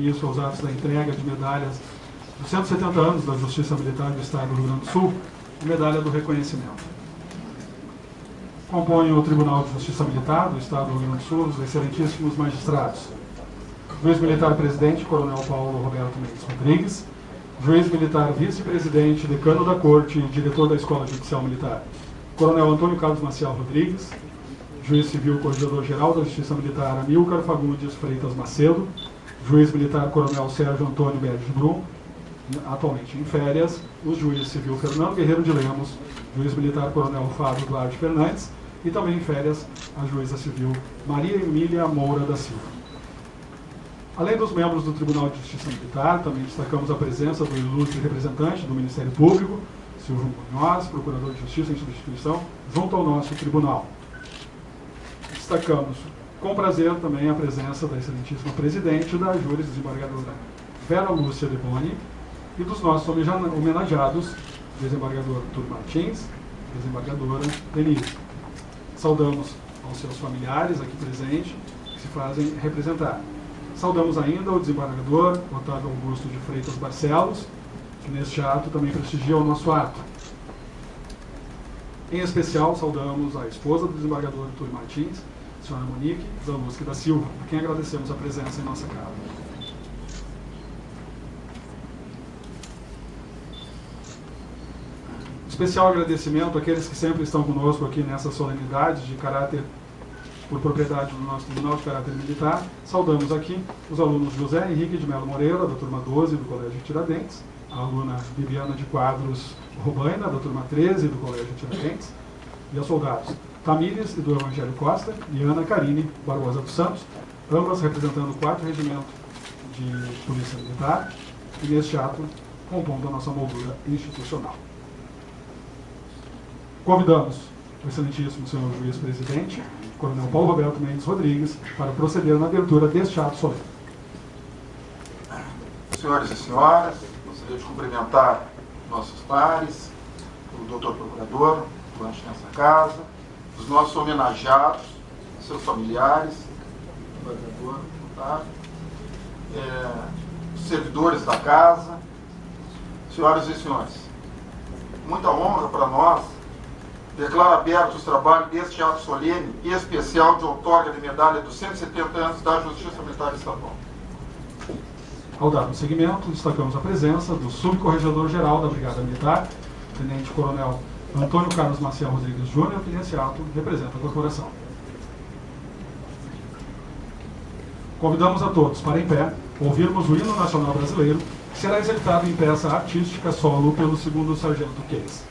início aos atos da entrega de medalhas dos 170 anos da Justiça Militar do Estado do Rio Grande do Sul, a medalha do reconhecimento. Compõem o Tribunal de Justiça Militar do Estado do Rio Grande do Sul os excelentíssimos magistrados: Juiz Militar Presidente, Coronel Paulo Roberto Mendes Rodrigues; Juiz Militar Vice-Presidente, Decano da Corte e Diretor da Escola Judicial Militar, Coronel Antônio Carlos Maciel Rodrigues; Juiz Civil Corregedor-Geral da Justiça Militar, Amílcar Fagundes Freitas Macedo; Juiz Militar Coronel Sérgio Antônio Berge Brum, atualmente em férias; o Juiz Civil Fernando Guerreiro de Lemos; Juiz Militar Coronel Fábio Duarte Fernandes; e também em férias a Juíza Civil Maria Emília Moura da Silva. Além dos membros do Tribunal de Justiça Militar, também destacamos a presença do ilustre representante do Ministério Público, Silvio Munhoz, Procurador de Justiça em substituição, junto ao nosso tribunal. Destacamos com prazer também a presença da excelentíssima presidente da Júris, desembargadora Vera Lúcia de Boni, e dos nossos homenageados, desembargador Túlio Martins, desembargadora Denise. Saudamos aos seus familiares aqui presentes, que se fazem representar. Saudamos ainda o desembargador Otávio Augusto de Freitas Barcelos, que neste ato também prestigia o nosso ato. Em especial, saudamos a esposa do desembargador Túlio Martins, a senhora Monique Zaluschi da Silva, a quem agradecemos a presença em nossa casa. Especial agradecimento àqueles que sempre estão conosco aqui nessas solenidades de caráter, por propriedade do nosso Tribunal de Caráter Militar. Saudamos aqui os alunos José Henrique de Melo Moreira, da turma 12 do Colégio Tiradentes, a aluna Bibiana de Quadros Robaina, da turma 13 do Colégio Tiradentes, e aos soldados Tamires e do Evangelho Costa e Ana Carine Barbosa dos Santos, ambas representando o 4º Regimento de Polícia Militar, e neste ato compondo a nossa moldura institucional. Convidamos o excelentíssimo senhor juiz-presidente, Coronel Paulo Roberto Mendes Rodrigues, para proceder na abertura deste ato solene. Senhores e senhoras, gostaria de cumprimentar nossos pares, o doutor procurador, atuante nessa casa, os nossos homenageados, seus familiares, o vereador, deputado, os servidores da casa, senhoras e senhores. Muita honra para nós. Declaro abertos os trabalhos deste ato solene e especial de outorga de medalha dos 170 anos da Justiça Militar Estadual. Ao dar seguimento, destacamos a presença do Subcorregedor-Geral da Brigada Militar, Tenente Coronel Antônio Carlos Maciel Rodrigues Júnior, que nesse ato representa a corporação. Convidamos a todos para, em pé, ouvirmos o hino nacional brasileiro, que será executado em peça artística solo pelo 2º Sargento Case.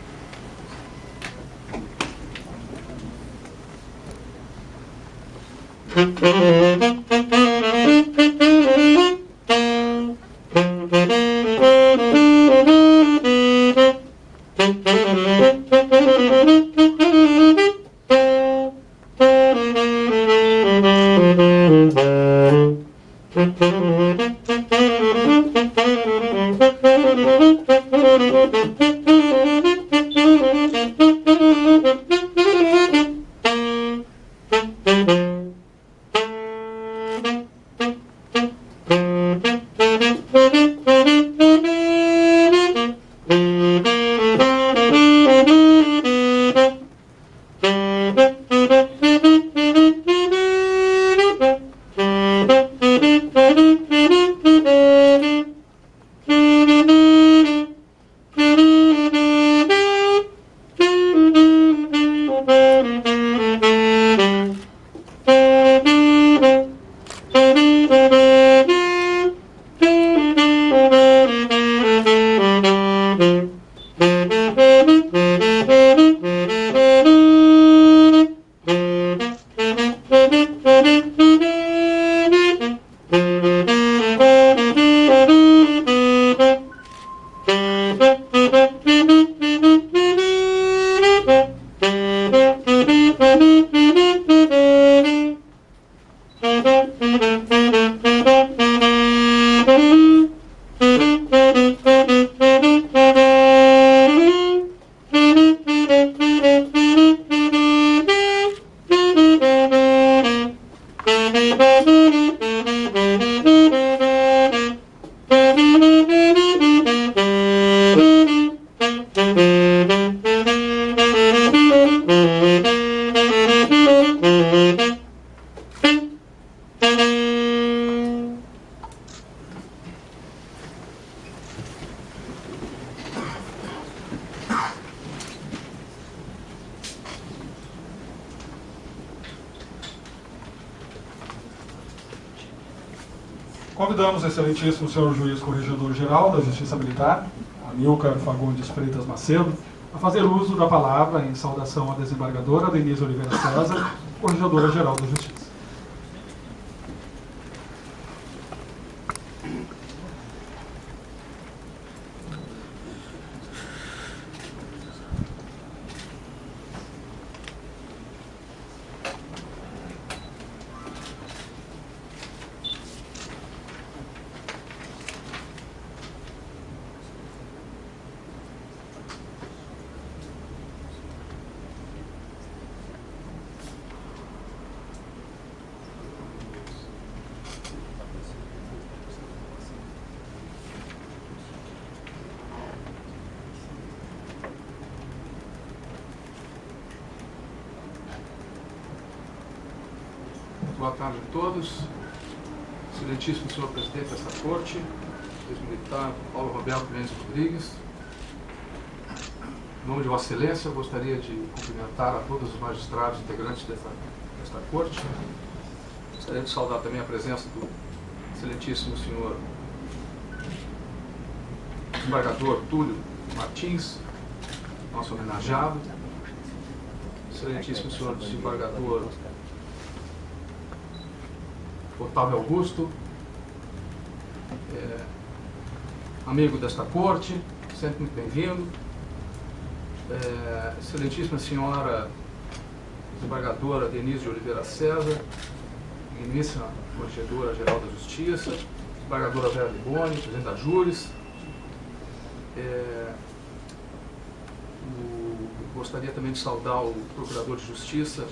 Convidamos o excelentíssimo senhor juiz corregedor-geral da Justiça Militar, Amilcar Fagundes Freitas Macedo, a fazer uso da palavra em saudação à desembargadora Denise Oliveira César, corregedora-geral da Justiça. Boa tarde a todos. Excelentíssimo senhor presidente desta corte, ex-militar Paulo Roberto Mendes Rodrigues. Em nome de Vossa Excelência, eu gostaria de cumprimentar a todos os magistrados integrantes desta corte. Gostaria de saudar também a presença do excelentíssimo senhor desembargador Túlio Martins, nosso homenageado. Excelentíssimo senhor desembargador Otávio Augusto, amigo desta corte, sempre muito bem-vindo. Excelentíssima senhora desembargadora Denise de Oliveira César, digníssima corregedora-geral da Justiça, desembargadora Vera Liboni, presidente da Júris. Gostaria também de saudar o procurador de Justiça,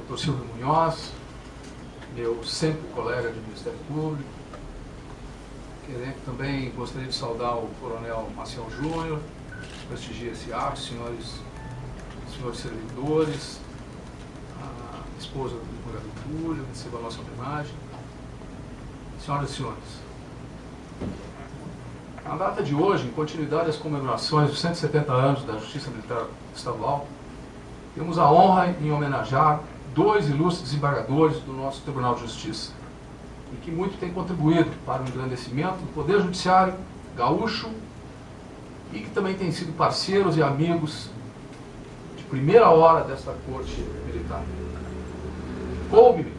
Dr. Silvio Munhoz, meu sempre colega de Ministério Público. Também gostaria de saudar o coronel Maciel Júnior, prestigia esse ato, senhores servidores, a esposa do advogado Túlio, receba a nossa homenagem. Senhoras e senhores, na data de hoje, em continuidade às comemorações dos 170 anos da Justiça Militar Estadual, temos a honra em homenagear dois ilustres desembargadores do nosso Tribunal de Justiça e que muito têm contribuído para o engrandecimento do Poder Judiciário gaúcho e que também têm sido parceiros e amigos de primeira hora desta Corte Militar. Coube-me,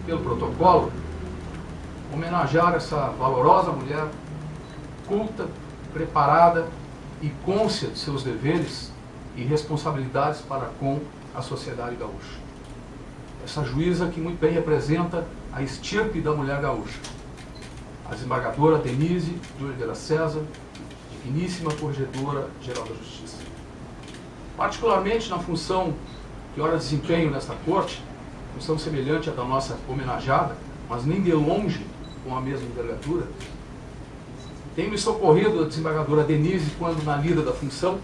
pelo protocolo, homenagear essa valorosa mulher, culta, preparada e cônscia de seus deveres e responsabilidades para com a sociedade gaúcha. Essa juíza que muito bem representa a estirpe da mulher gaúcha. A desembargadora Denise de Oliveira César, digníssima corregedora-geral da Justiça. Particularmente na função que ora desempenho nesta corte, função semelhante à da nossa homenageada, mas nem de longe com a mesma envergadura, tem me socorrido a desembargadora Denise quando, na lida da função,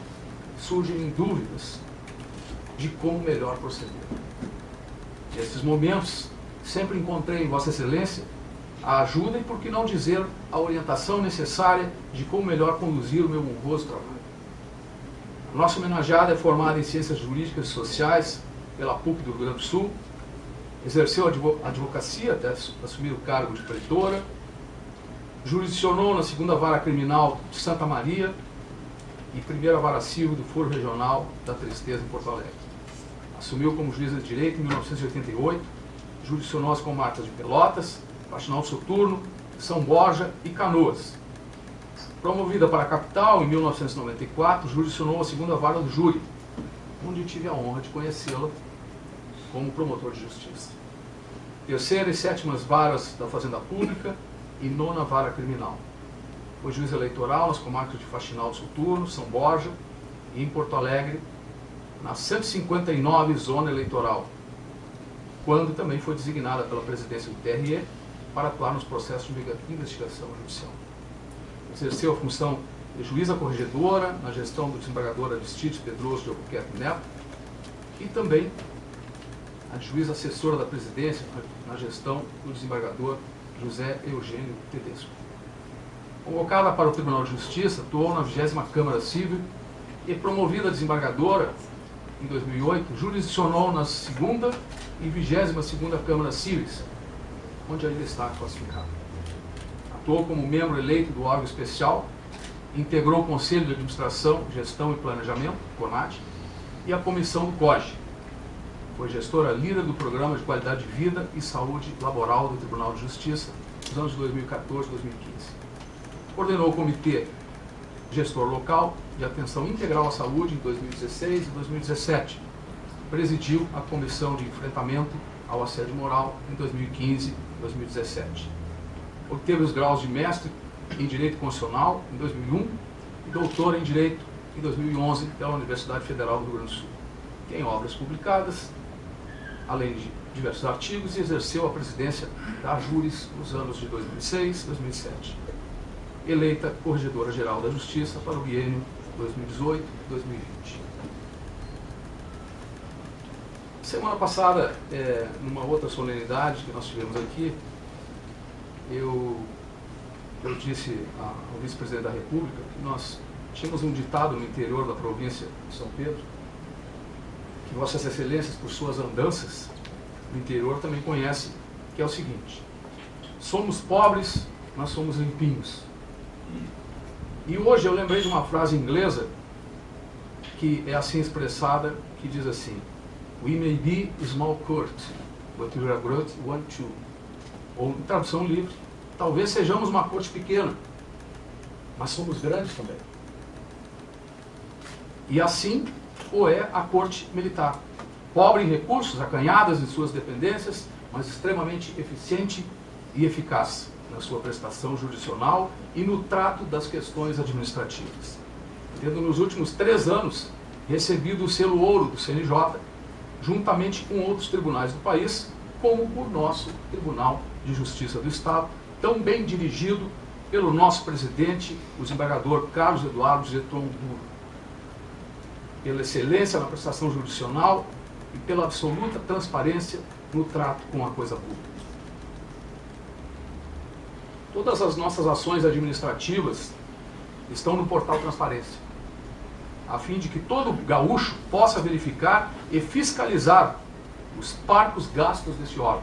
surgem dúvidas de como melhor proceder. Nesses momentos, sempre encontrei em Vossa Excelência a ajuda e, por que não dizer, a orientação necessária de como melhor conduzir o meu honroso trabalho. A nossa homenageada é formada em Ciências Jurídicas e Sociais pela PUC do Rio Grande do Sul, exerceu a advocacia até assumir o cargo de pretora, jurisdicionou na 2ª Vara Criminal de Santa Maria e 1ª Vara Civil do Foro Regional da Tristeza em Porto Alegre. Assumiu como juíza de direito em 1988, jurisdicionou as comarcas de Pelotas, Faxinal do Soturno, São Borja e Canoas. Promovida para a capital em 1994, jurisdicionou a 2ª Vara do Júri, onde tive a honra de conhecê-la como promotor de justiça. 3ª e 7ª Varas da Fazenda Pública e 9ª Vara Criminal. Foi juiz eleitoral nas comarcas de Faxinal do Soturno, São Borja e em Porto Alegre, na 159 Zona Eleitoral, quando também foi designada pela presidência do TRE para atuar nos processos de investigação judicial. Exerceu a função de juíza corregedora na gestão do desembargador Aristides Pedroso de Albuquerque Neto e também a juíza assessora da presidência na gestão do desembargador José Eugênio Tedesco. Convocada para o Tribunal de Justiça, atuou na 20ª Câmara Civil e, promovida a desembargadora em 2008, jurisdicionou na 2ª e 22ª Câmara Cíveis, onde ainda está classificado. Atuou como membro eleito do órgão especial, integrou o Conselho de Administração, Gestão e Planejamento, CONAD, e a Comissão do COGE. Foi gestora líder do Programa de Qualidade de Vida e Saúde Laboral do Tribunal de Justiça nos anos de 2014 e 2015. Coordenou o Comitê Gestor Local de Atenção Integral à Saúde em 2016 e 2017. Presidiu a Comissão de Enfrentamento ao Assédio Moral em 2015 e 2017. Obteve os graus de mestre em Direito Constitucional em 2001 e doutor em Direito em 2011 pela Universidade Federal do Rio Grande do Sul. Tem obras publicadas, além de diversos artigos, e exerceu a presidência da Júris nos anos de 2006 e 2007. Eleita Corregedora-Geral da Justiça para o biênio 2018 e 2020. Semana passada, numa outra solenidade que nós tivemos aqui, eu disse ao vice-presidente da República que nós tínhamos um ditado no interior da província de São Pedro, que Vossas Excelências, por suas andanças no interior, também conhecem, que é o seguinte: somos pobres, nós somos limpinhos. E hoje eu lembrei de uma frase inglesa que é assim expressada, que diz assim: We may be a small court, but we are a great one too. Ou, em tradução livre, talvez sejamos uma corte pequena, mas somos grandes também. E assim o é a corte militar. Pobre em recursos, acanhadas em suas dependências, mas extremamente eficiente e eficaz na sua prestação jurisdicional e no trato das questões administrativas. Tendo nos últimos 3 anos recebido o selo ouro do CNJ, juntamente com outros tribunais do país, como o nosso Tribunal de Justiça do Estado, tão bem dirigido pelo nosso presidente, o desembargador Carlos Eduardo Getron Duro, pela excelência na prestação jurisdicional e pela absoluta transparência no trato com a coisa pública. Todas as nossas ações administrativas estão no portal Transparência, a fim de que todo gaúcho possa verificar e fiscalizar os parcos gastos deste órgão.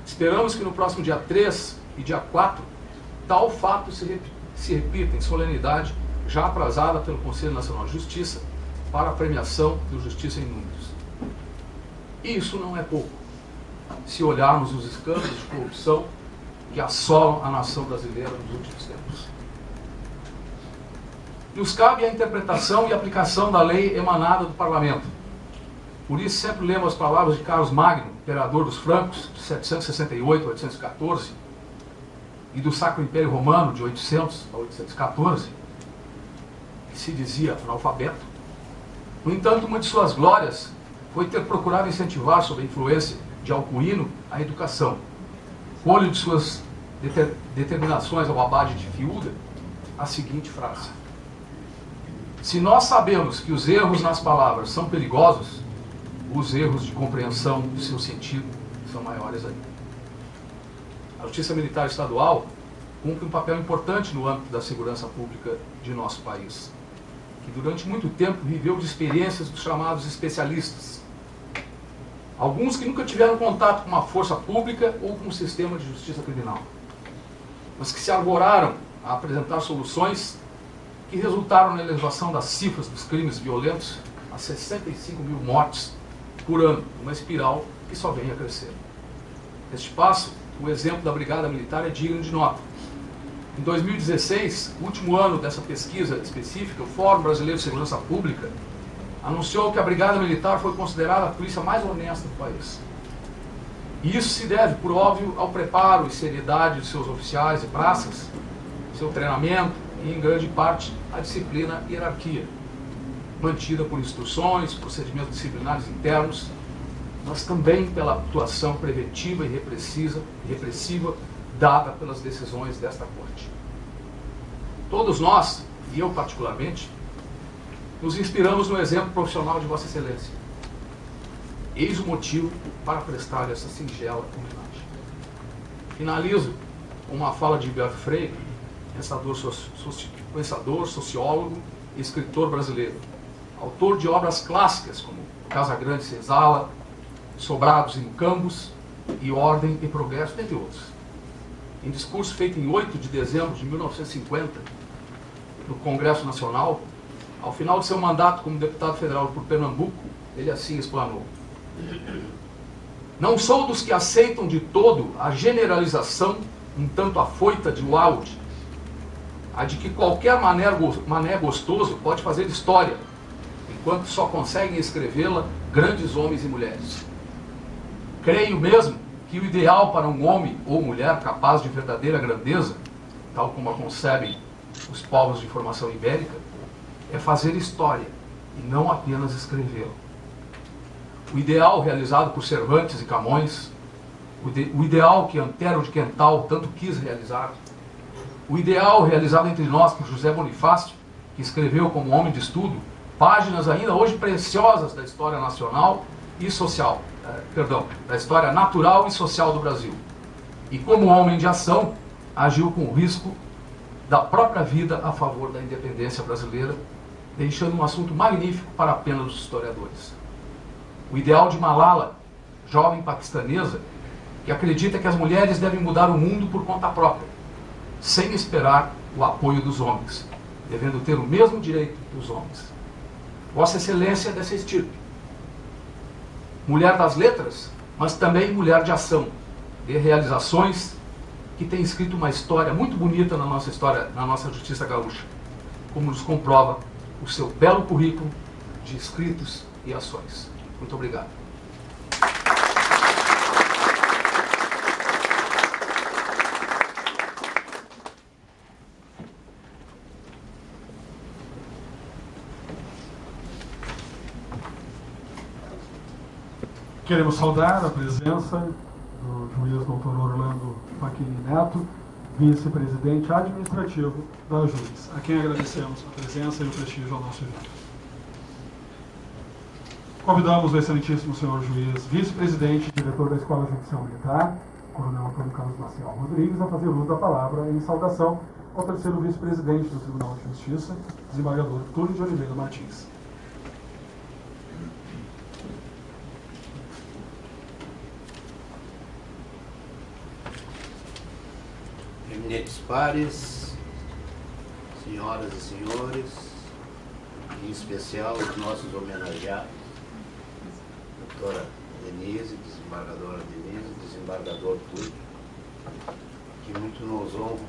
Esperamos que no próximo dia 3 e dia 4, tal fato se repita em solenidade já aprazada pelo Conselho Nacional de Justiça para a premiação do Justiça em Números. E isso não é pouco, se olharmos os escândalos de corrupção que assolam a nação brasileira nos últimos tempos. Nos cabe a interpretação e aplicação da lei emanada do Parlamento. Por isso sempre lemos as palavras de Carlos Magno, imperador dos francos, de 768 a 814, e do Sacro Império Romano, de 800 a 814, que se dizia analfabeto. No entanto, uma de suas glórias foi ter procurado incentivar, sob a influência de Alcuino, a educação. Colho de suas determinações ao abade de Fiuda a seguinte frase: se nós sabemos que os erros nas palavras são perigosos, os erros de compreensão do seu sentido são maiores ainda. A Justiça Militar Estadual cumpre um papel importante no âmbito da segurança pública de nosso país, que durante muito tempo viveu de experiências dos chamados especialistas. Alguns que nunca tiveram contato com uma força pública ou com um sistema de justiça criminal, mas que se arvoraram a apresentar soluções que resultaram na elevação das cifras dos crimes violentos a 65 mil mortes por ano, uma espiral que só vem a crescer. Neste passo, o exemplo da Brigada Militar é digno de nota. Em 2016, último ano dessa pesquisa específica, o Fórum Brasileiro de Segurança Pública anunciou que a Brigada Militar foi considerada a polícia mais honesta do país. E isso se deve, por óbvio, ao preparo e seriedade de seus oficiais e praças, seu treinamento e, em grande parte, à disciplina e hierarquia, mantida por instruções, procedimentos disciplinares internos, mas também pela atuação preventiva e repressiva dada pelas decisões desta Corte. Todos nós, e eu particularmente, nos inspiramos no exemplo profissional de Vossa Excelência. Eis o motivo para prestar essa singela homenagem. Finalizo com uma fala de Gilberto Freire, pensador, sociólogo e escritor brasileiro, autor de obras clássicas como Casa Grande Senzala, Sobrados e Mucambos e ordem e progresso, entre outros. Em discurso feito em 8 de dezembro de 1950, no Congresso Nacional, ao final de seu mandato como deputado federal por Pernambuco, ele assim explanou: não sou dos que aceitam de todo a generalização um tanto afoita de Wilde, a de que qualquer mané gostoso pode fazer história, enquanto só conseguem escrevê-la grandes homens e mulheres. Creio mesmo que o ideal para um homem ou mulher capaz de verdadeira grandeza, tal como a concebem os povos de formação ibérica, é fazer história e não apenas escrevê-la. O ideal realizado por Cervantes e Camões, o ideal que Antero de Quental tanto quis realizar, o ideal realizado entre nós por José Bonifácio, que escreveu como homem de estudo páginas ainda hoje preciosas da história nacional e social, da história natural e social do Brasil. E como homem de ação, agiu com o risco da própria vida a favor da independência brasileira, deixando um assunto magnífico para a pena dos historiadores. O ideal de Malala, jovem paquistanesa, que acredita que as mulheres devem mudar o mundo por conta própria, sem esperar o apoio dos homens, devendo ter o mesmo direito que os homens. Vossa Excelência é dessa estirpe. Mulher das letras, mas também mulher de ação, de realizações, que tem escrito uma história muito bonita na nossa história, na nossa justiça gaúcha, como nos comprova o seu belo currículo de escritos e ações. Muito obrigado. Queremos saudar a presença do juiz Dr. Orlando Facchini Neto, vice-presidente administrativo da JUIZ, a quem agradecemos a presença e o prestígio ao nosso evento. Convidamos o excelentíssimo senhor juiz, vice-presidente e diretor da Escola Judicial Militar, coronel Antônio Carlos Maciel Rodrigues, a fazer uso da palavra em saudação ao terceiro vice-presidente do Tribunal de Justiça, desembargador Túlio de Oliveira Martins. Eminentes pares, senhoras e senhores, em especial os nossos homenageados, doutora Denise, desembargadora Denise, desembargador Túlio, que muito nos honram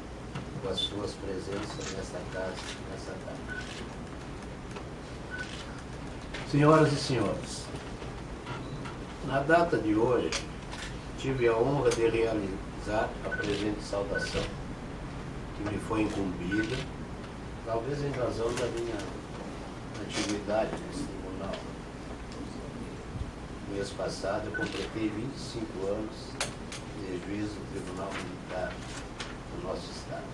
com as suas presenças nesta casa, nesta tarde. Senhoras e senhores, na data de hoje, tive a honra de realizar a presente saudação, que me foi incumbida, talvez em razão da minha atividade nesse tribunal. No mês passado, eu completei 25 anos de juiz do Tribunal Militar do nosso Estado.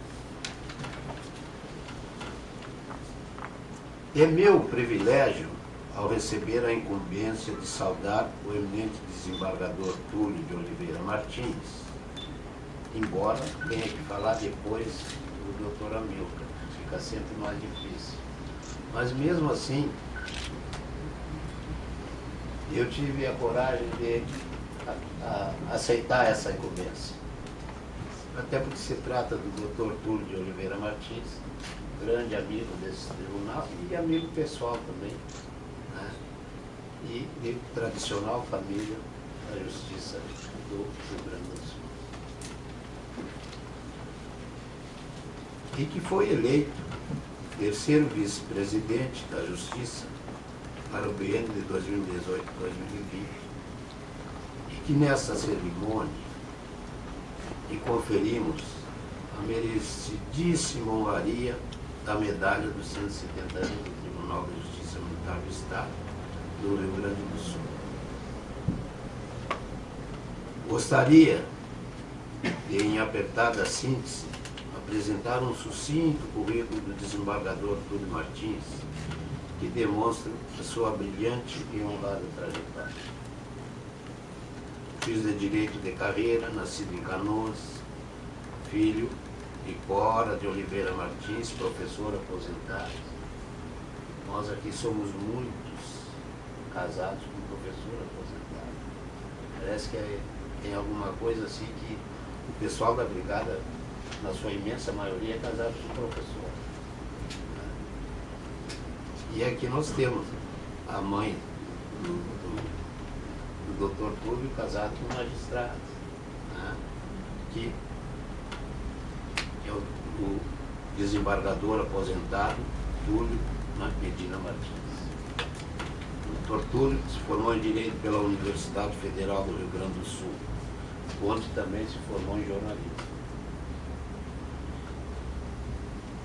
É meu privilégio, ao receber a incumbência de saudar o eminente desembargador Túlio de Oliveira Martins, embora tenha que falar depois do doutor Amilcar, fica sempre mais difícil. Mas mesmo assim, eu tive a coragem de aceitar essa incumbência. Até porque se trata do doutor Túlio de Oliveira Martins, grande amigo desse tribunal e amigo pessoal também, né? E de tradicional família da Justiça do Rio Grande do Sul. E que foi eleito terceiro vice-presidente da Justiça para o biênio de 2018-2020, e que nessa cerimônia lhe conferimos a merecidíssima honraria da medalha dos 170 anos do Tribunal de Justiça Militar do Estado do Rio Grande do Sul. Gostaria de, em apertada síntese, apresentar um sucinto currículo do desembargador Túlio Martins, que demonstra a sua brilhante e honrada trajetória. Juiz de Direito de carreira, nascido em Canoas, filho de Cora de Oliveira Martins, professor aposentado. Nós aqui somos muitos casados com professor aposentado. Parece que em alguma coisa assim que o pessoal da brigada, na sua imensa maioria, é casado com professor. E aqui nós temos a mãe do Dr. Túlio casado com um magistrado, né? Que é o desembargador aposentado Túlio Medina Martins. O Dr. Túlio se formou em Direito pela Universidade Federal do Rio Grande do Sul, onde também se formou em jornalismo.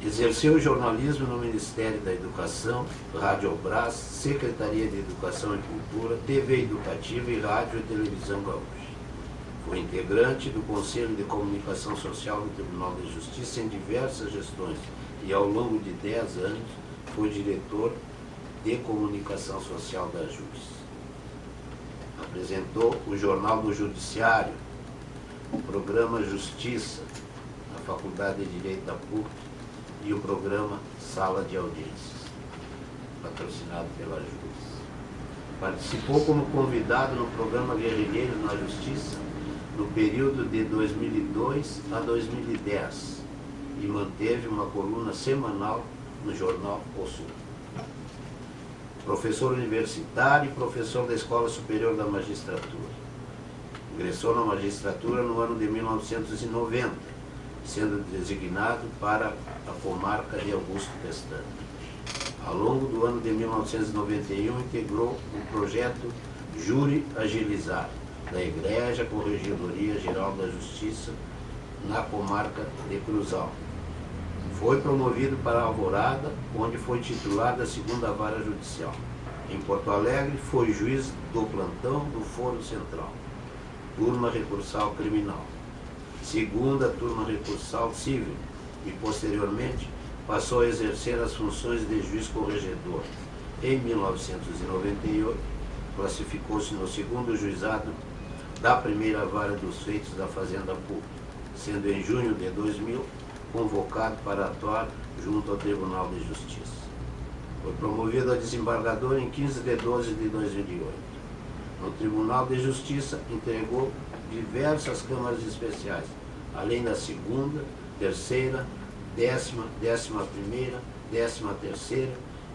Exerceu o jornalismo no Ministério da Educação, Radiobras, Secretaria de Educação e Cultura, TV Educativa e Rádio e Televisão Gaúcha. Foi integrante do Conselho de Comunicação Social do Tribunal de Justiça em diversas gestões e, ao longo de 10 anos, foi diretor de Comunicação Social da JUS. Apresentou o Jornal do Judiciário, o programa Justiça, na Faculdade de Direito da PUC, e o programa Sala de Audiências, patrocinado pela JUS. Participou como convidado no programa Guerrilheiros na Justiça no período de 2002 a 2010 e manteve uma coluna semanal no jornal O Sul. Professor universitário e professor da Escola Superior da Magistratura. Ingressou na magistratura no ano de 1990, sendo designado para a comarca de Augusto Pestana. Ao longo do ano de 1991, integrou o projeto Júri Agilizar, da Igreja Corregedoria Geral da Justiça, na comarca de Cruzal. Foi promovido para Alvorada, onde foi titular da 2ª Vara Judicial. Em Porto Alegre, foi juiz do plantão do Foro Central, turma recursal criminal, 2ª turma recursal civil, e posteriormente passou a exercer as funções de juiz corregedor. Em 1998, classificou-se no 2º juizado da 1ª Vara dos Feitos da Fazenda Pública, sendo em junho de 2000 convocado para atuar junto ao Tribunal de Justiça. Foi promovido a desembargador em 15 de 12 de 2008. No Tribunal de Justiça, entregou diversas câmaras especiais, além da 2ª, 3ª, 10ª, 11ª, 13ª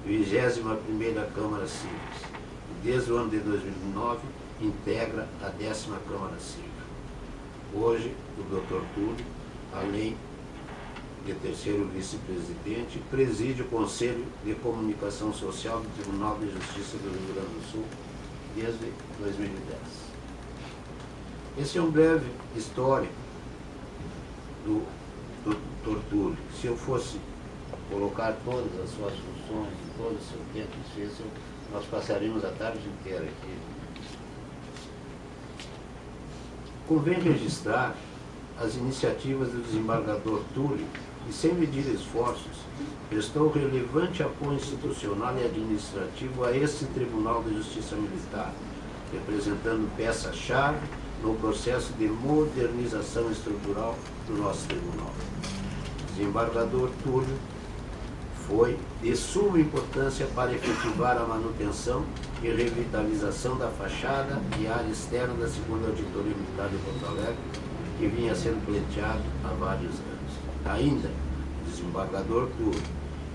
e 21ª Câmara Cíveis. Desde o ano de 2009, integra a 10ª Câmara Civil. Hoje, o Dr. Túlio, além de terceiro vice-presidente, preside o Conselho de Comunicação Social do Tribunal de Justiça do Rio Grande do Sul desde 2010. Esse é um breve histórico do Dr. Túlio. Se eu fosse colocar todas as suas funções, todo o seu tempo, nós passaríamos a tarde inteira aqui. Convém registrar as iniciativas do desembargador Túlio, que, sem medir esforços, prestou relevante apoio institucional e administrativo a este Tribunal de Justiça Militar, representando peça-chave no processo de modernização estrutural do nosso tribunal. O desembargador Túlio foi de suma importância para efetivar a manutenção e revitalização da fachada e área externa da 2ª Auditoria Militar de Porto Alegre, que vinha sendo pleiteado há vários anos. Ainda, o desembargador Túlio,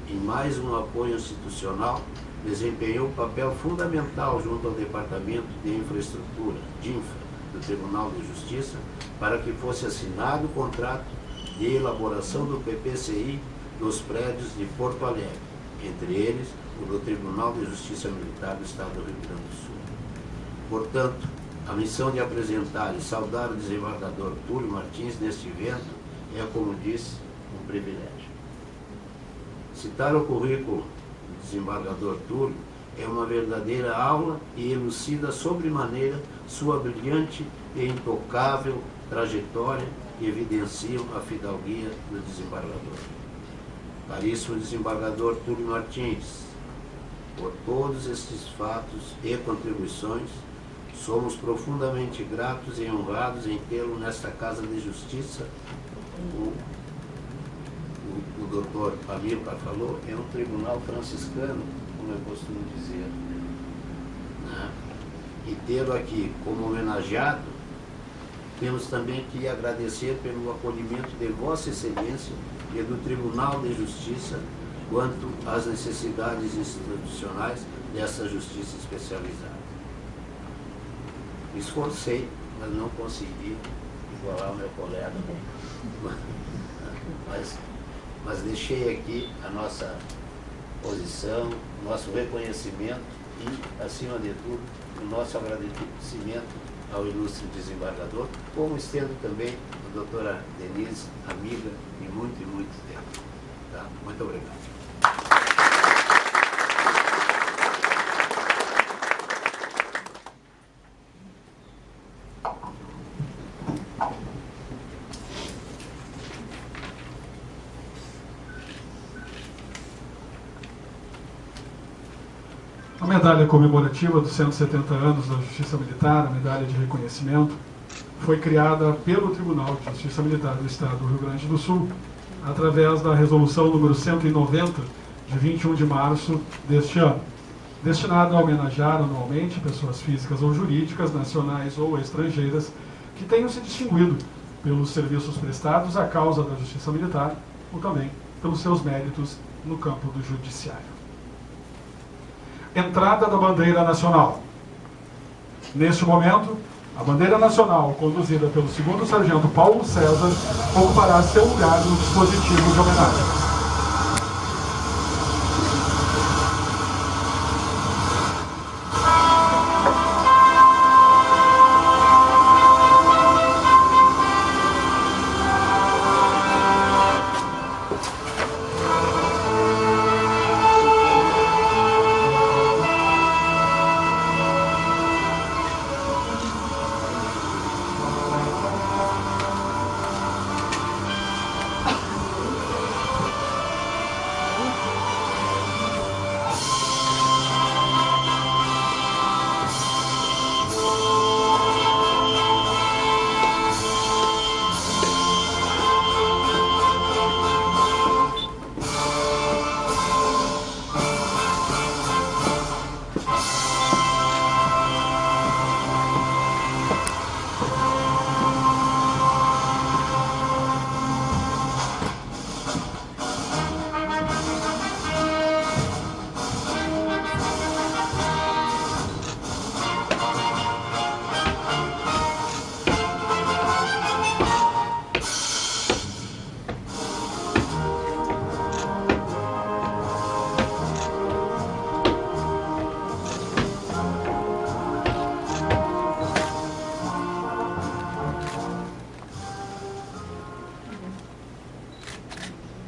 em mais um apoio institucional, desempenhou papel fundamental junto ao Departamento de Infraestrutura, DINFRA, do Tribunal de Justiça, para que fosse assinado o contrato de elaboração do PPCI dos prédios de Porto Alegre, entre eles o do Tribunal de Justiça Militar do Estado do Rio Grande do Sul. Portanto, a missão de apresentar e saudar o desembargador Túlio Martins neste evento é, como disse, um privilégio. Citar o currículo do desembargador Túlio é uma verdadeira aula e elucida sobremaneira sua brilhante e intocável trajetória que evidenciam a fidalguia do desembargador. Caríssimo desembargador Túlio Martins, por todos estes fatos e contribuições, somos profundamente gratos e honrados em tê-lo nesta Casa de Justiça. O doutor Amilcar falou, é um tribunal franciscano, como eu costumo dizer, né? E tê-lo aqui como homenageado temos também que agradecer pelo acolhimento de Vossa Excelência e do Tribunal de Justiça quanto às necessidades institucionais dessa justiça especializada. Esforcei, mas não consegui igualar o meu colega. Mas deixei aqui a nossa posição, o nosso reconhecimento e, acima de tudo, o nosso agradecimento ao ilustre desembargador, como estendo também a doutora Denise, amiga de muito e muito tempo. Tá? Muito obrigado. A medalha comemorativa dos 170 anos da Justiça Militar, a medalha de reconhecimento, foi criada pelo Tribunal de Justiça Militar do Estado do Rio Grande do Sul, através da resolução número 190, de 21 de março deste ano, destinada a homenagear anualmente pessoas físicas ou jurídicas, nacionais ou estrangeiras, que tenham se distinguido pelos serviços prestados à causa da Justiça Militar ou também pelos seus méritos no campo do judiciário. Entrada da bandeira nacional. Neste momento, a bandeira nacional, conduzida pelo 2º Sargento Paulo César, ocupará seu lugar no dispositivo de homenagem.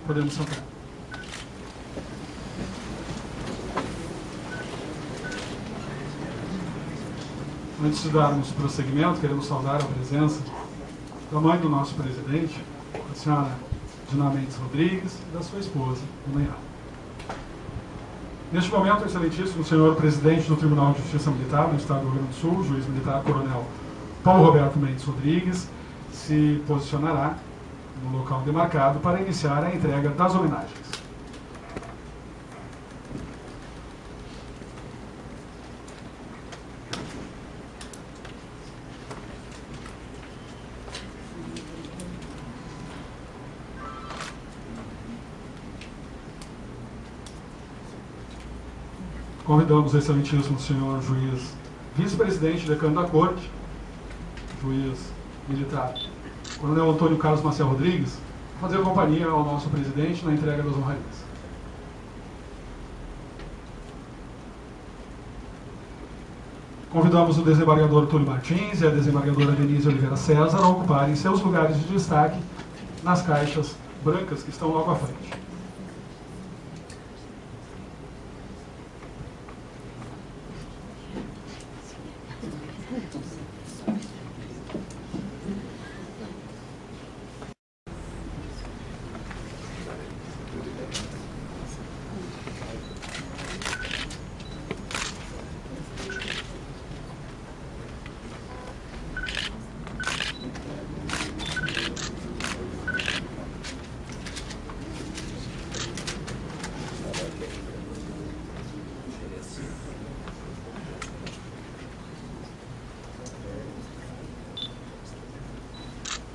Podemos sentar. Antes de darmos prosseguimento, queremos saudar a presença da mãe do nosso presidente, a senhora Dina Mendes Rodrigues, e da sua esposa, Dona. Neste momento, o excelentíssimo senhor presidente do Tribunal de Justiça Militar do Estado do Rio Grande do Sul, juiz militar coronel Paulo Roberto Mendes Rodrigues, se posicionará no local demarcado para iniciar a entrega das homenagens. Convidamos o excelentíssimo senhor juiz vice-presidente decano da Corte, juiz militar coronel Antônio Carlos Maciel Rodrigues, a fazer companhia ao nosso presidente na entrega das honrarias. Convidamos o desembargador Túlio Martins e a desembargadora Denise Oliveira César a ocuparem seus lugares de destaque nas caixas brancas que estão logo à frente.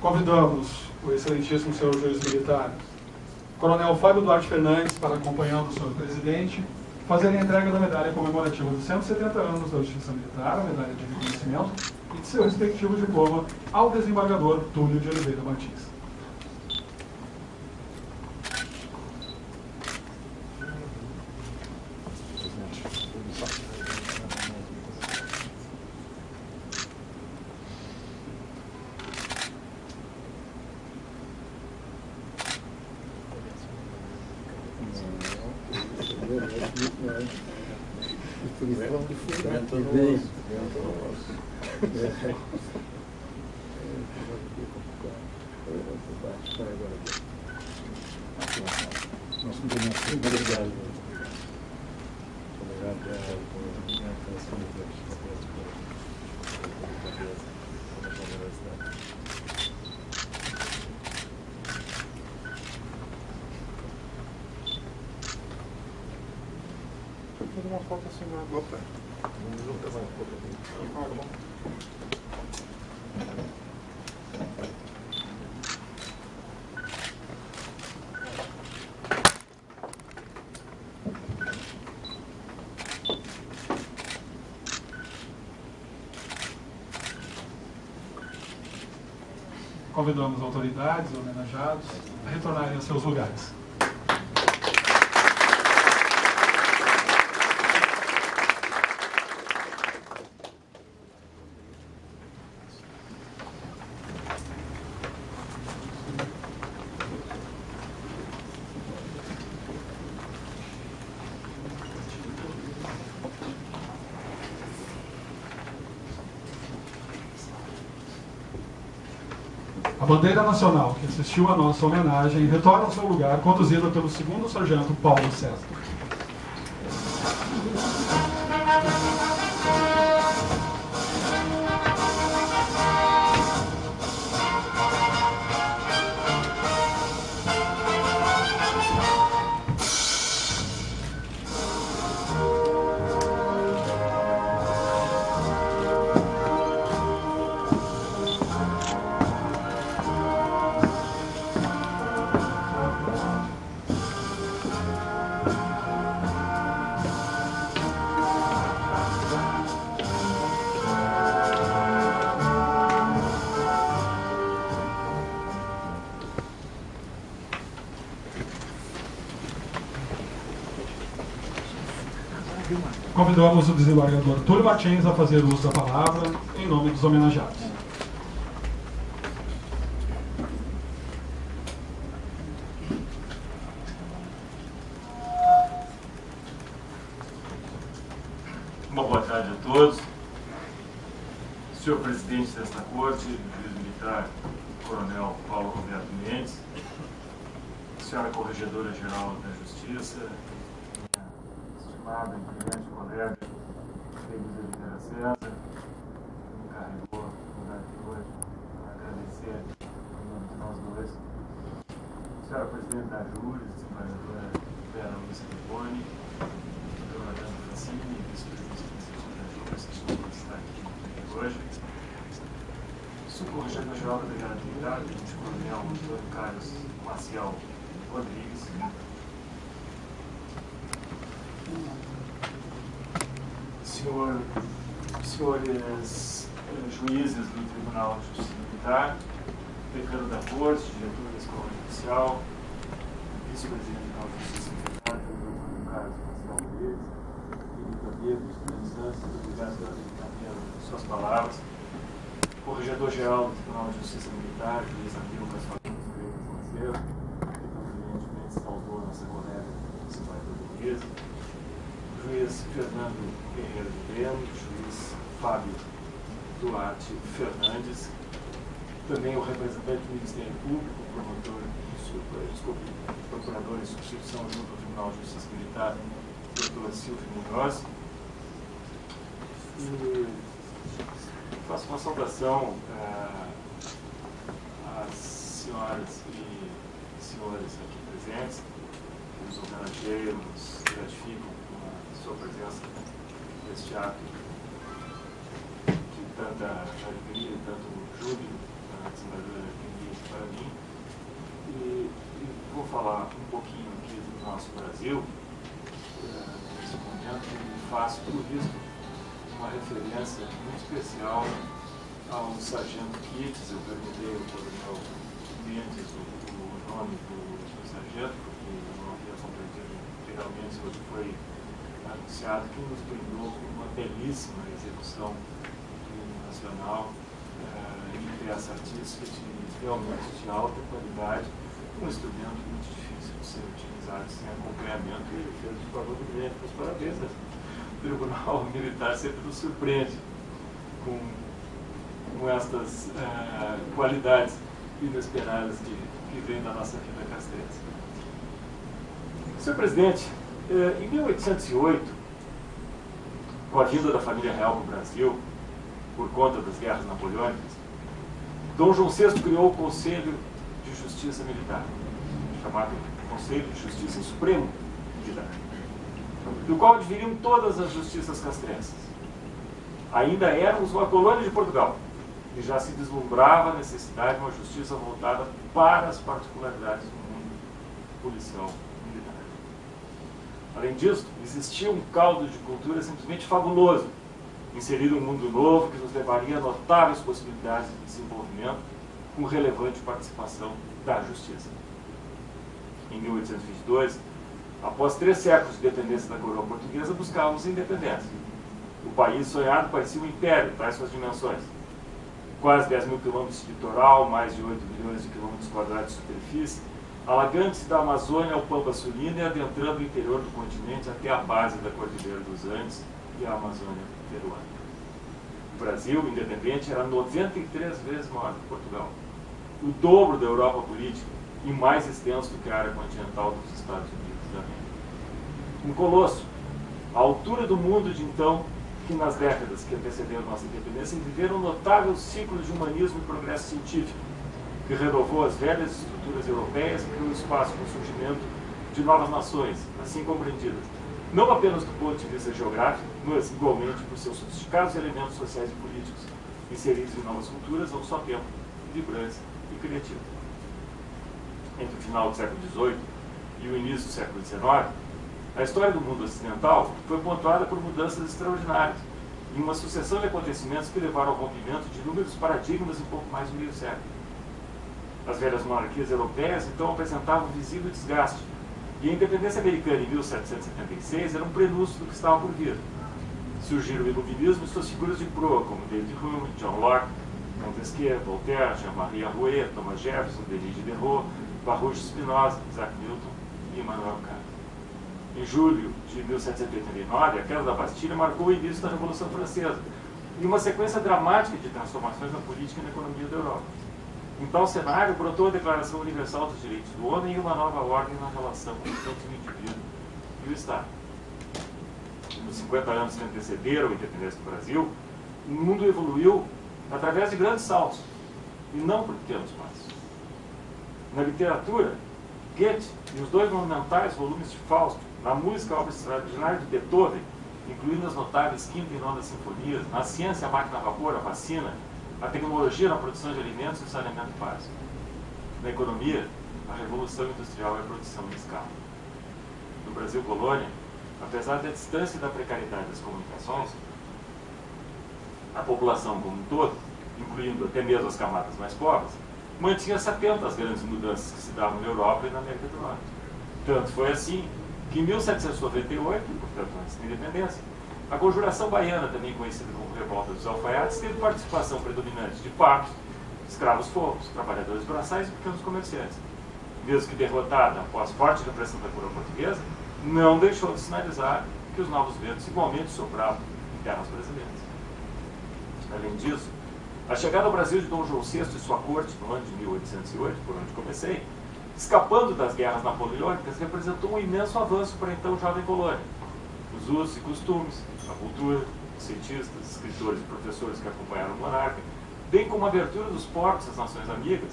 Convidamos o excelentíssimo senhor juiz militar, Coronel Fábio Duarte Fernandes, para, acompanhando o senhor presidente, fazer a entrega da medalha comemorativa dos 170 anos da Justiça Militar, a medalha de reconhecimento, e de seu respectivo diploma ao desembargador Túlio de Oliveira Martins. Uma foto assim, opa. Convidamos autoridades, homenageados, a retornarem aos seus lugares. A bandeira nacional que assistiu à nossa homenagem retorna ao seu lugar, conduzida pelo 2º sargento Paulo César. Convidamos o desembargador Túlio Martins a fazer uso da palavra em nome dos homenageados. Uma boa tarde a todos. Senhor presidente desta corte, juiz militar, coronel Paulo Roberto Mendes, senhora corregedora-geral da Justiça, estimada e brilhante colega Denise Oliveira César, que me encarregou no lugar de hoje para agradecer em nome de nós dois. Senhora presidente da Júri, desembargadora Vera Lúcia Peponi, doutora Dana Francini, vice-presidente da Júri, que está aqui hoje. Sou corregedor-geral da Brigada Militar, tenente-coronel Antônio Carlos Maciel Rodrigues. Senhores juízes do Tribunal de Justiça Militar, decano da Corte, diretor da Escola Judicial, vice-presidente da Justiça Militar, Antônio Carlos Maciel Rodrigues, querido amigo, estudante, obrigado pela dedicação de suas palavras, corregedor-geral do Tribunal de Justiça Militar, juiz Amilcar Soares Macedo, que tão brilhantemente salvou nossa colega, desembargador Denise, juiz Fernando Guerreiro de Breno, juiz Fábio Duarte Fernandes, também o representante do Ministério Público, procurador em substituição junto ao Tribunal de Justiça Militar, doutor Silvio Munhoz. E faço uma saudação às senhoras e senhores aqui presentes, que nos homenageiam, nos gratificam sua presença neste ato de tanta alegria, tanto júbilo, desembargadora para mim. E vou falar um pouquinho aqui do nosso Brasil, nesse momento, e faço, por isso, uma referência muito especial ao sargento Kitts. Eu perguntei ao coronel Mendes o nome do sargento, porque eu não havia compreendido integralmente o que foi anunciado, que nos brindou com uma belíssima execução do hino nacional em peça artística realmente de alta qualidade, um instrumento muito difícil de ser utilizado sem acompanhamento, e ele fez o favor do Grêmio. Os parabéns. O Tribunal Militar sempre nos surpreende com estas qualidades inesperadas que vêm da nossa vida castrense. Senhor presidente, em 1808, com a vinda da família real para o Brasil, por conta das guerras napoleônicas, Dom João VI criou o Conselho de Justiça Militar, chamado Conselho de Justiça Supremo Militar, do qual adviriam todas as justiças castrenses. Ainda éramos uma colônia de Portugal, e já se deslumbrava a necessidade de uma justiça voltada para as particularidades do mundo policial militar. Além disso, existia um caldo de cultura simplesmente fabuloso, inserido em um mundo novo que nos levaria a notáveis possibilidades de desenvolvimento com relevante participação da justiça. Em 1822, após 3 séculos de dependência da coroa portuguesa, buscávamos independência. O país sonhado parecia um império, tais suas dimensões. Quase 10 mil quilômetros de litoral, mais de 8 milhões de quilômetros quadrados de superfície, alagando-se da Amazônia ao Pampa Sulina e adentrando o interior do continente até a base da Cordilheira dos Andes e a Amazônia peruana. O Brasil, independente, era 93 vezes maior que Portugal, o dobro da Europa política e mais extenso do que a área continental dos Estados Unidos da América. Um colosso, à altura do mundo de então, que nas décadas que antecederam nossa independência viveram um notável ciclo de humanismo e progresso científico, que renovou as velhas estruturas europeias e criou espaço para o surgimento de novas nações, assim compreendidas, não apenas do ponto de vista geográfico, mas igualmente por seus sofisticados elementos sociais e políticos, inseridos em novas culturas ao só tempo vibrantes e criativos. Entre o final do século XVIII e o início do século XIX, a história do mundo ocidental foi pontuada por mudanças extraordinárias, em uma sucessão de acontecimentos que levaram ao rompimento de inúmeros paradigmas em pouco mais de meio século. As velhas monarquias europeias, então, apresentavam visível desgaste, e a independência americana, em 1776, era um prenúncio do que estava por vir. Surgiram o iluminismo e suas figuras de proa, como David Hume, John Locke, Montesquieu, Voltaire, Jean-Marie Arouet, Thomas Jefferson, Denis Diderot, Baruch Spinoza, Isaac Newton e Immanuel Kant. Em julho de 1789, a queda da Bastilha marcou o início da Revolução Francesa e uma sequência dramática de transformações na política e na economia da Europa. Em tal cenário, brotou a Declaração Universal dos Direitos do Homem e uma nova ordem na relação entre o indivíduo e o Estado. Nos 50 anos que antecederam a independência do Brasil, o mundo evoluiu através de grandes saltos e não por pequenos passos. Na literatura, Goethe e os 2 monumentais volumes de Fausto, na música, a obra extraordinária de Beethoven, incluindo as notáveis quinta e nona sinfonias, na ciência, a máquina a vapor, a vacina, a tecnologia na produção de alimentos e o saneamento básico. Na economia, a revolução industrial é a produção em escala. No Brasil colônia, apesar da distância e da precariedade das comunicações, a população como um todo, incluindo até mesmo as camadas mais pobres, mantinha-se atenta às grandes mudanças que se davam na Europa e na América do Norte. Tanto foi assim que em 1798, portanto antes da independência, a Conjuração Baiana, também conhecida como Revolta dos Alfaiates, teve participação predominante de partos, escravos forros, trabalhadores braçais e pequenos comerciantes. Mesmo que derrotada após forte repressão da coroa portuguesa, não deixou de sinalizar que os novos ventos igualmente sopravam em terras brasileiras. Além disso, a chegada ao Brasil de Dom João VI e sua corte no ano de 1808, por onde comecei, escapando das guerras napoleônicas, representou um imenso avanço para a então jovem colônia. Os usos e costumes, a cultura, os cientistas, escritores e professores que acompanharam o monarca, bem como a abertura dos portos às nações amigas,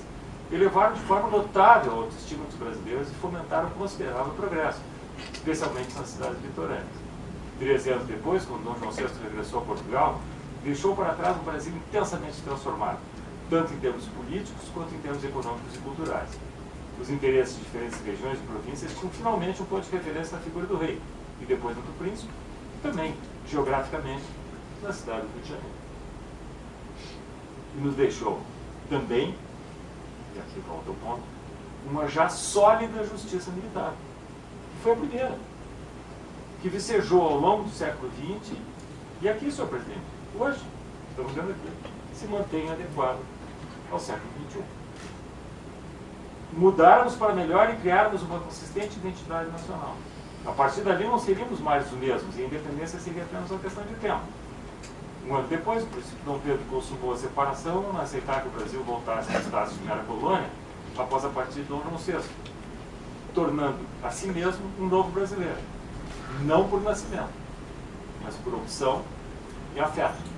elevaram de forma notável a autoestima dos brasileiros e fomentaram considerável progresso, especialmente nas cidades litorâneas. 13 anos depois, quando Dom João VI regressou a Portugal, deixou para trás um Brasil intensamente transformado, tanto em termos políticos quanto em termos econômicos e culturais. Os interesses de diferentes regiões e províncias tinham finalmente um ponto de referência na figura do rei, e depois do príncipe, e também, geograficamente, na cidade do Rio de Janeiro. E nos deixou também, e aqui volta o ponto, uma já sólida justiça militar. Que foi a primeira, que vicejou ao longo do século XX, e aqui, senhor presidente, hoje, estamos vendo aqui, se mantém adequado ao século XXI. Mudarmos para melhor e criarmos uma consistente identidade nacional. A partir dali não seríamos mais os mesmos, e a independência seria apenas uma questão de tempo. Um ano depois, o príncipe Dom Pedro consumou a separação, não aceitar que o Brasil voltasse ao status de mera colônia, após a partida de Dom João VI, tornando a si mesmo um novo brasileiro. Não por nascimento, mas por opção e afeto.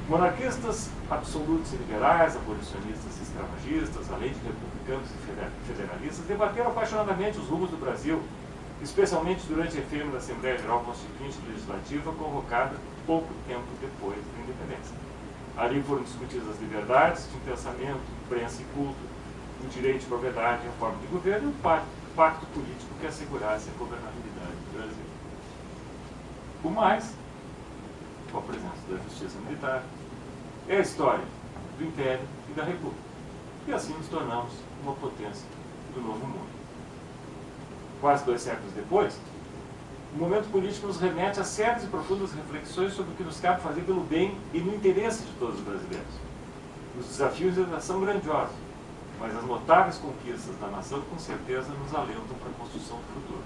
Monarquistas absolutos e liberais, abolicionistas e escravagistas, além de republicanos e federalistas, debateram apaixonadamente os rumos do Brasil, especialmente durante a efêmera Assembleia Geral Constituinte Legislativa, convocada pouco tempo depois da independência. Ali foram discutidas as liberdades de pensamento, imprensa e culto, o direito de propriedade e a forma de governo e o pacto político que assegurasse a governabilidade do Brasil. O mais, com a presença da justiça militar, é a história do Império e da República. E assim nos tornamos uma potência do Novo Mundo. Quase 2 séculos depois, o momento político nos remete a sérias e profundas reflexões sobre o que nos cabe fazer pelo bem e no interesse de todos os brasileiros. Os desafios ainda são grandiosos, mas as notáveis conquistas da nação com certeza nos alentam para a construção do futuro.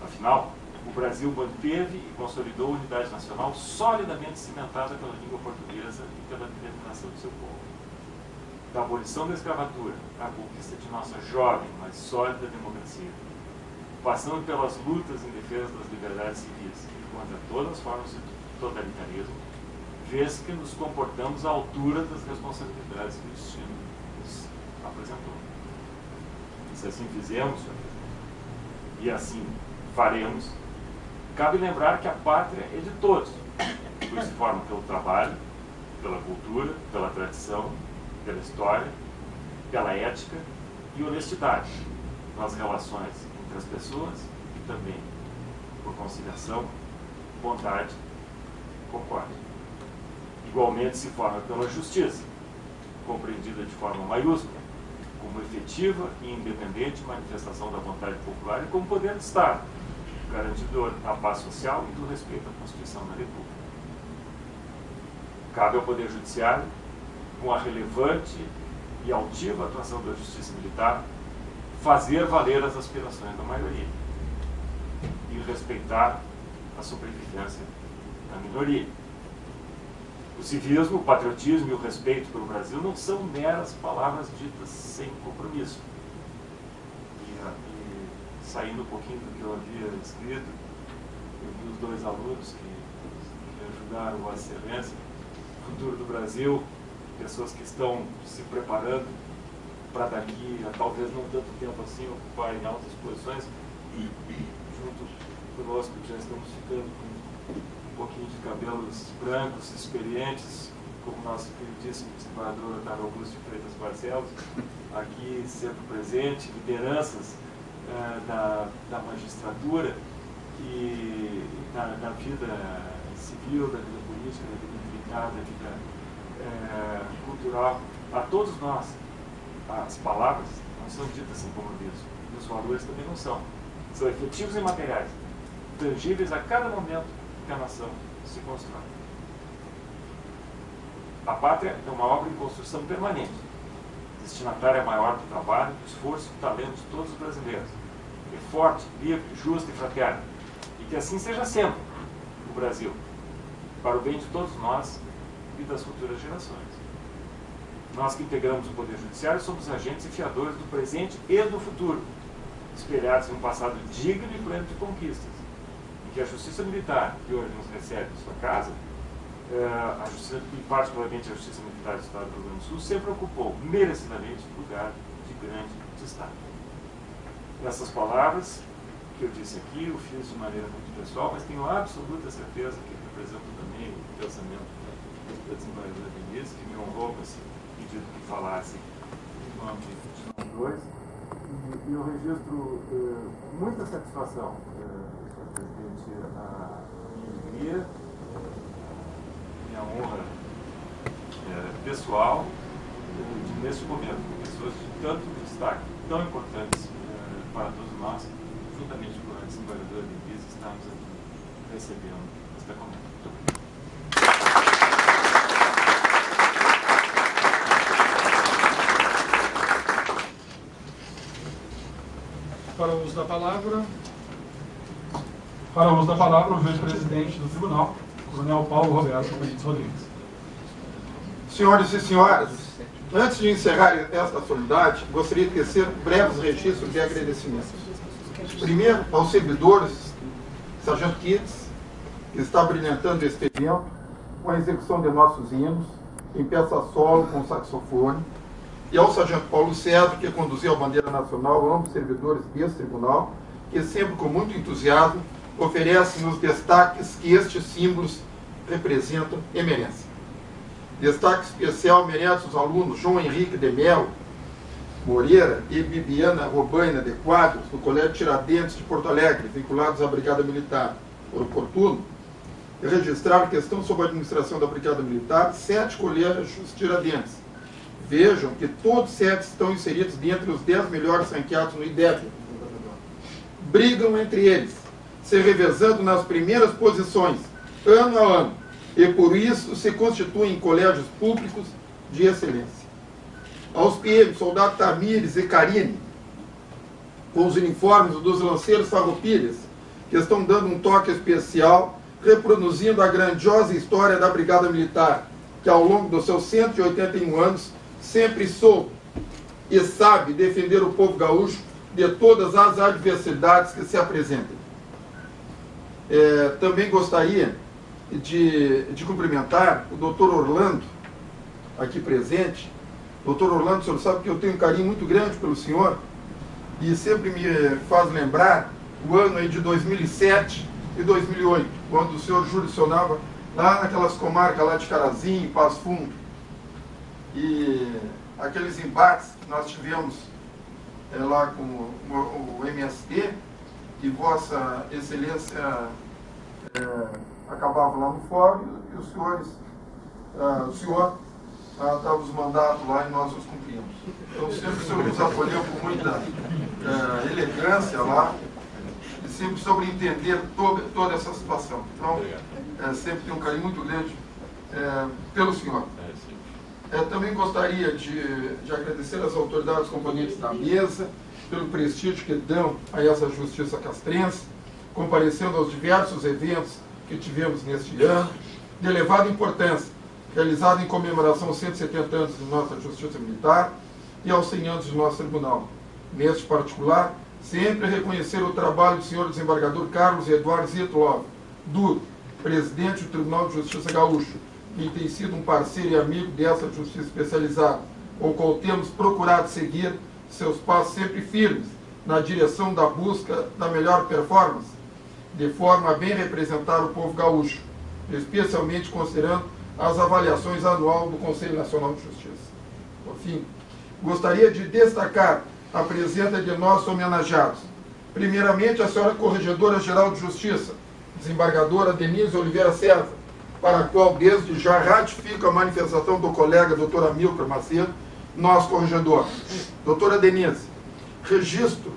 Afinal, o Brasil manteve e consolidou a unidade nacional solidamente cimentada pela língua portuguesa e pela determinação do seu povo. Da abolição da escravatura à conquista de nossa jovem, mas sólida democracia, passando pelas lutas em defesa das liberdades civis e contra todas as formas de totalitarismo, vê-se que nos comportamos à altura das responsabilidades que o destino nos apresentou. E se assim fizermos, e assim faremos, cabe lembrar que a pátria é de todos, pois se forma pelo trabalho, pela cultura, pela tradição, pela história, pela ética e honestidade nas relações entre as pessoas e também por conciliação, bondade e concórdia. Igualmente se forma pela justiça, compreendida de forma maiúscula, como efetiva e independente manifestação da vontade popular e como poder do Estado, garantidor da paz social e do respeito à Constituição da República. Cabe ao Poder Judiciário, com a relevante e altiva atuação da Justiça Militar, fazer valer as aspirações da maioria e respeitar a sobrevivência da minoria. O civismo, o patriotismo e o respeito pelo Brasil não são meras palavras ditas sem compromisso. E saindo um pouquinho do que eu havia escrito, eu vi os 2 alunos que ajudaram a excelência, o futuro do Brasil, pessoas que estão se preparando para daqui a talvez não tanto tempo assim ocuparem altas posições, e junto conosco já estamos ficando com um pouquinho de cabelos brancos, experientes, como nosso queridíssimo desembargador Otávio Augusto de Freitas Barcelos, aqui sempre presente, lideranças da magistratura e da vida civil, da vida política, da vida militar, da vida cultural. A todos nós, as palavras não são ditas sem compromisso, e os valores também não são. São efetivos e materiais, tangíveis a cada momento que a nação se constrói. A pátria é uma obra em construção permanente, destinatária maior do trabalho, do esforço e do talento de todos os brasileiros. É forte, livre, justa e fraterna. E que assim seja sempre o Brasil, para o bem de todos nós e das futuras gerações. Nós que integramos o Poder Judiciário somos agentes e fiadores do presente e do futuro, espelhados em um passado digno e pleno de conquistas, em que a Justiça Militar, que hoje nos recebe em sua casa, a justiça, e particularmente a Justiça Militar do Estado do Rio Grande do Sul, sempre ocupou merecidamente lugar de grande destaque. Essas palavras que eu disse aqui, eu fiz de maneira muito pessoal, mas tenho absoluta certeza que representam também o pensamento da desembargadora Denise, que me honrou com esse pedido que falasse em nome de nós dois. E eu registro muita satisfação, senhor presidente, a minha alegria, minha honra pessoal, nesse momento, com pessoas de tanto destaque, tão importantes para todos nós, juntamente com a desembargadora Denise, estamos aqui recebendo esta comanda. Para o uso da palavra, o juiz-presidente do Tribunal, Coronel Paulo Roberto Mendes Rodrigues. Senhores e senhoras, antes de encerrar esta solenidade, gostaria de tecer breves registros de agradecimento. Primeiro, aos servidores, Sargento Kids, que está brilhantando este evento com a execução de nossos hinos, em peça solo com saxofone, e ao Sargento Paulo César, que conduziu a bandeira nacional, ambos servidores deste tribunal, que sempre com muito entusiasmo oferecem os destaques que estes símbolos representam e merecem. Destaque especial merece os alunos João Henrique de Melo Moreira e Bibiana Robaina de Quadros, do Colégio Tiradentes de Porto Alegre, vinculados à Brigada Militar. Por oportuno, registrar a questão sob a administração da Brigada Militar, 7 colégios Tiradentes. Vejam que todos 7 estão inseridos dentre os 10 melhores ranqueados no IDEB. Brigam entre eles, se revezando nas primeiras posições, ano a ano, e por isso se constituem colégios públicos de excelência. Aos PM, soldado Tamires e Karine, com os uniformes dos lanceiros farroupilhas, que estão dando um toque especial, reproduzindo a grandiosa história da Brigada Militar, que ao longo dos seus 181 anos sempre soube e sabe defender o povo gaúcho de todas as adversidades que se apresentem. Também gostaria de cumprimentar o doutor Orlando, aqui presente. Doutor Orlando, o senhor sabe que eu tenho um carinho muito grande pelo senhor e sempre me faz lembrar o ano aí de 2007 e 2008, quando o senhor jurisdicionava lá naquelas comarcas lá de Carazinho, Passo Fundo. E aqueles embates que nós tivemos lá com o MST, que Vossa Excelência acabava lá no fórum e os senhores, o senhor dava os mandatos lá e nós os cumprimos. Então sempre o senhor nos acolheu com muita elegância lá e sempre sobre entender toda essa situação. Então sempre tem um carinho muito grande pelo senhor. Também gostaria de agradecer às autoridades componentes da mesa pelo prestígio que dão a essa justiça castrense, comparecendo aos diversos eventos que tivemos neste ano, de elevada importância, realizado em comemoração aos 170 anos de nossa Justiça Militar e aos 100 anos do nosso Tribunal. Neste particular, sempre reconhecer o trabalho do senhor desembargador Carlos Eduardo Zitlov, Duro, presidente do Tribunal de Justiça Gaúcho, que tem sido um parceiro e amigo dessa justiça especializada, com o qual temos procurado seguir seus passos sempre firmes na direção da busca da melhor performance, de forma a bem representar o povo gaúcho, especialmente considerando as avaliações anuais do Conselho Nacional de Justiça. Por fim, gostaria de destacar a presença de nossos homenageados. Primeiramente, a senhora Corregedora-Geral de Justiça, desembargadora Denise Oliveira César, para a qual desde já ratifico a manifestação do colega Dr. Amilcar Macedo, nosso corregedor. Doutora Denise, registro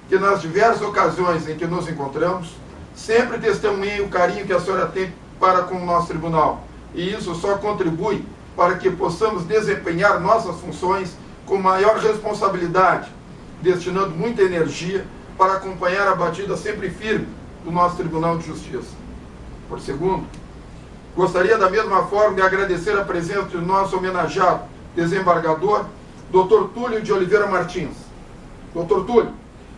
que nas diversas ocasiões em que nos encontramos, sempre testemunhei o carinho que a senhora tem para com o nosso tribunal. E isso só contribui para que possamos desempenhar nossas funções com maior responsabilidade, destinando muita energia para acompanhar a batida sempre firme do nosso Tribunal de Justiça. Por segundo, gostaria da mesma forma de agradecer a presença do nosso homenageado, desembargador, Dr. Túlio de Oliveira Martins. Dr. Túlio,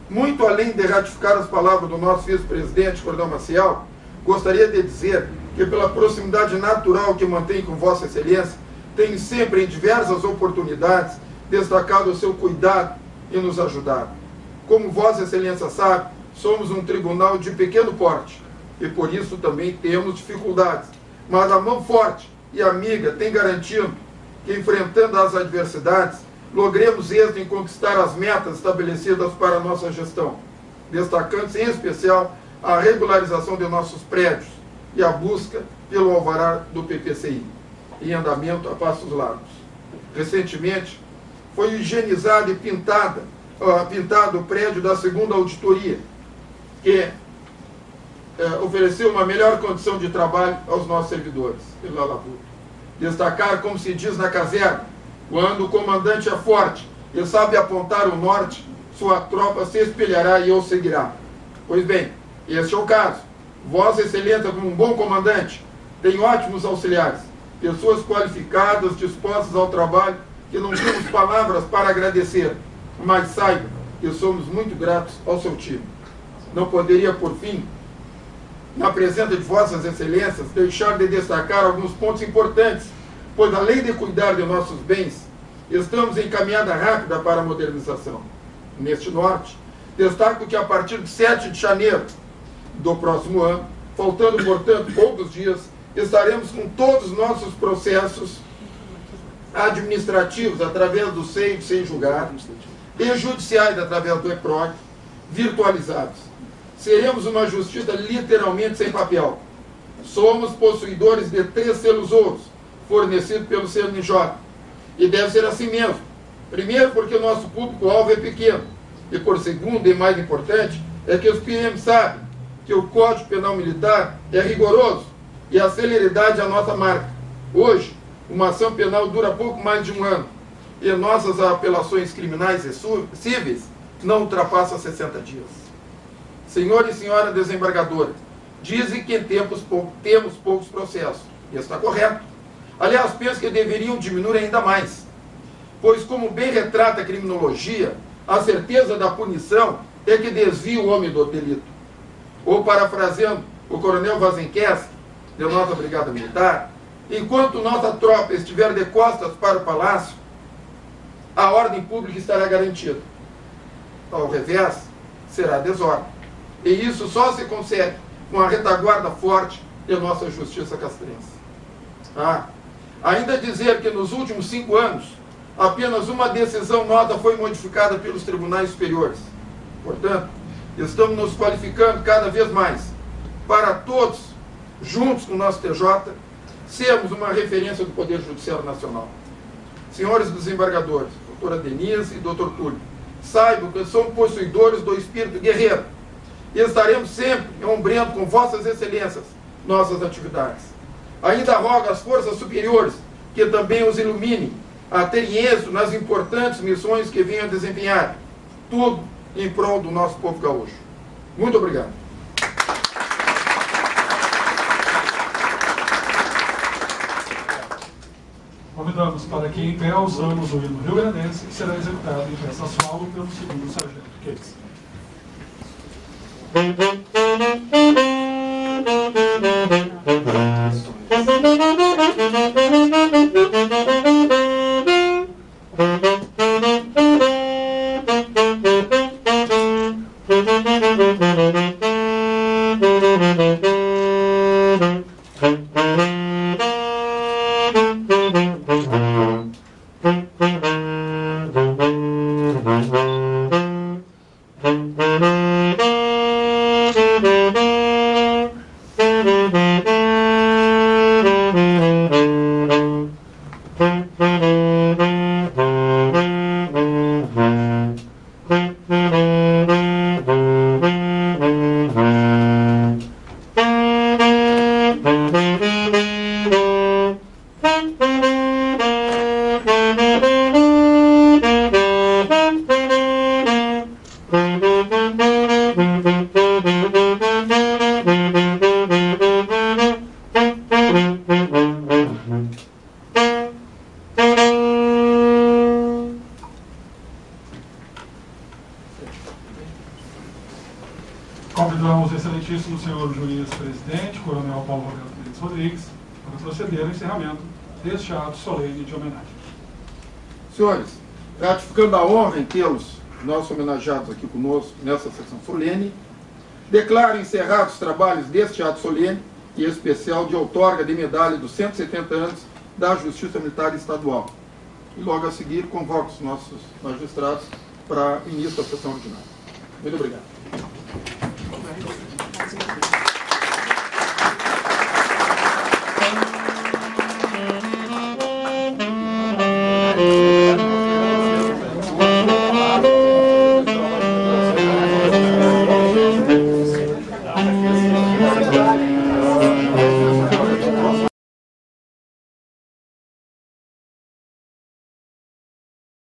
muito além de ratificar as palavras do nosso vice-presidente, Coronel Maciel, gostaria de dizer que pela proximidade natural que mantém com Vossa Excelência, tem sempre em diversas oportunidades destacado o seu cuidado e nos ajudado. Como Vossa Excelência sabe, somos um tribunal de pequeno porte e por isso também temos dificuldades. Mas a mão forte e amiga tem garantido que, enfrentando as adversidades, logremos êxito em conquistar as metas estabelecidas para a nossa gestão, destacando-se em especial a regularização de nossos prédios e a busca pelo alvará do PPCI, em andamento a passos largos. Recentemente, foi higienizado e pintado o prédio da segunda auditoria, que ofereceu uma melhor condição de trabalho aos nossos servidores. Destacar, como se diz na caserna, quando o comandante é forte e sabe apontar o norte, sua tropa se espelhará e o seguirá. Pois bem, este é o caso. Vossa Excelência, como um bom comandante, tem ótimos auxiliares, pessoas qualificadas, dispostas ao trabalho, que não temos palavras para agradecer, mas saiba que somos muito gratos ao seu time. Não poderia, por fim, na presença de Vossas Excelências, deixar de destacar alguns pontos importantes, pois além de cuidar de nossos bens, estamos em caminhada rápida para a modernização. Neste norte, destaco que a partir de 7 de janeiro do próximo ano, faltando, portanto, poucos dias, estaremos com todos os nossos processos administrativos, através do SEI, sem julgar, e judiciais, através do EPROC, virtualizados. Seremos uma justiça literalmente sem papel. Somos possuidores de 3 selos ouros, fornecidos pelo CNJ. E deve ser assim mesmo. Primeiro, porque o nosso público-alvo é pequeno. E por segundo, e mais importante, é que os PM sabem que o Código Penal Militar é rigoroso e a celeridade é a nossa marca. Hoje, uma ação penal dura pouco mais de 1 ano. E nossas apelações criminais e cíveis não ultrapassam 60 dias. Senhor e senhora desembargadora, dizem que temos poucos processos. Isso está correto. Aliás, penso que deveriam diminuir ainda mais. Pois, como bem retrata a criminologia, a certeza da punição é que desvia o homem do delito. Ou, parafraseando o coronel Vazenquez, de nossa Brigada Militar, enquanto nossa tropa estiver de costas para o palácio, a ordem pública estará garantida. Ao revés, será desordem. E isso só se consegue com a retaguarda forte de nossa justiça castrense. Ainda dizer que nos últimos 5 anos, apenas uma decisão nota foi modificada pelos tribunais superiores. Portanto, estamos nos qualificando cada vez mais para todos, juntos com o nosso TJ, sermos uma referência do Poder Judiciário Nacional. Senhores desembargadores, doutora Denise e doutor Túlio, saibam que somos possuidores do espírito guerreiro e estaremos sempre ombreando com Vossas Excelências nossas atividades. Ainda rogo às forças superiores que também os iluminem a terem êxito nas importantes missões que venham a desempenhar, tudo em prol do nosso povo gaúcho. Muito obrigado. Convidamos para que em pé usamos o hino rio-grandense, que será executado em peça solo pelo segundo sargento Case. Convidamos o excelentíssimo senhor juiz presidente, coronel Paulo Roberto Mendes Rodrigues, para proceder ao encerramento deste ato solene de homenagem. Senhores, ratificando a honra em tê-los nossos homenageados aqui conosco nessa sessão solene, declaro encerrados os trabalhos deste ato solene e especial de outorga de medalha dos 170 anos da Justiça Militar Estadual. E logo a seguir convoco os nossos magistrados para o início da sessão ordinária. Muito obrigado.